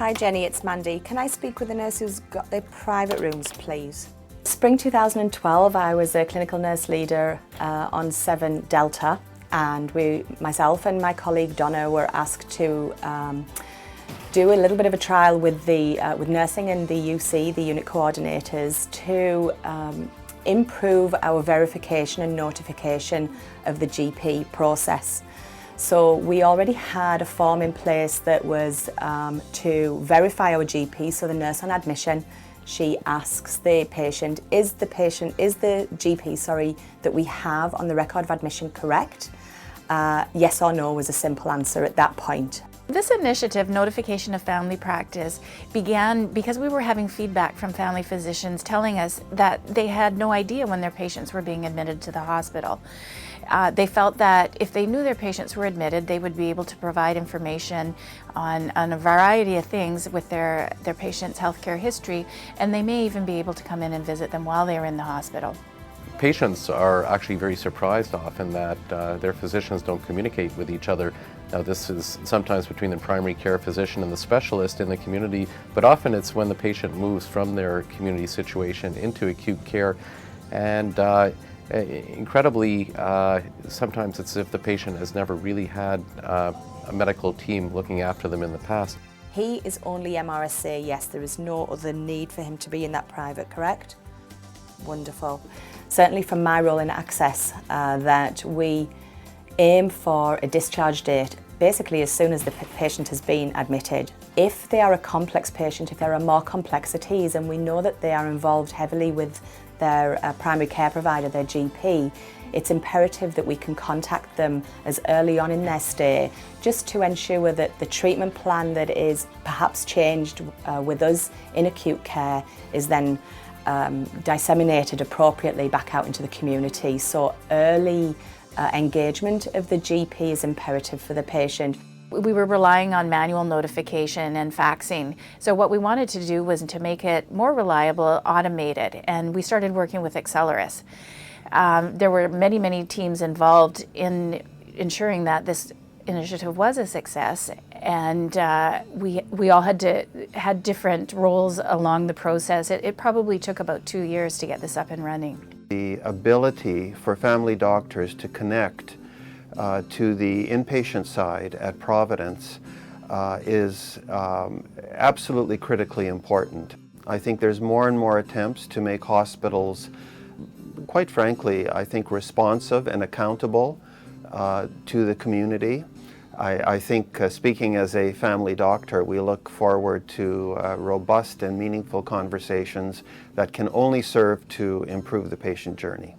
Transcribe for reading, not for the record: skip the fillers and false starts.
Hi Jenny, it's Mandy. Can I speak with the nurse who's got their private rooms, please? Spring 2012, I was a clinical nurse leader on 7 Delta, and myself and my colleague Donna were asked to do a little bit of a trial with nursing and the UC, the unit coordinators, to improve our verification and notification of the GP process. So we already had a form in place that was to verify our GP. So the nurse on admission, she asks the patient, is the GP that we have on the record of admission correct? Yes or no was a simple answer at that point. This initiative, Notification of Family Practice, began because we were having feedback from family physicians telling us that they had no idea when their patients were being admitted to the hospital. They felt that if they knew their patients were admitted, they would be able to provide information on a variety of things with their patient's healthcare history, and they may even be able to come in and visit them while they are in the hospital. Patients are actually very surprised often that their physicians don't communicate with each other. Now, this is sometimes between the primary care physician and the specialist in the community, but often it's when the patient moves from their community situation into acute care. And incredibly, sometimes it's as if the patient has never really had a medical team looking after them in the past. He is only MRSA, yes, there is no other need for him to be in that private, correct? Wonderful. Certainly from my role in Access, that we aim for a discharge date basically as soon as the patient has been admitted. If they are a complex patient, if there are more complexities and we know that they are involved heavily with their primary care provider, their GP, it's imperative that we can contact them as early on in their stay just to ensure that the treatment plan that is perhaps changed with us in acute care is then disseminated appropriately back out into the community. So early engagement of the GP is imperative for the patient. We were relying on manual notification and faxing. So what we wanted to do was to make it more reliable, automated, and we started working with Acceleris. There were many teams involved in ensuring that this initiative was a success, and we all had different roles along the process. It probably took about 2 years to get this up and running. The ability for family doctors to connect to the inpatient side at Providence is absolutely critically important. I think there's more and more attempts to make hospitals, quite frankly, I think responsive and accountable to the community. I think, speaking as a family doctor, we look forward to robust and meaningful conversations that can only serve to improve the patient journey.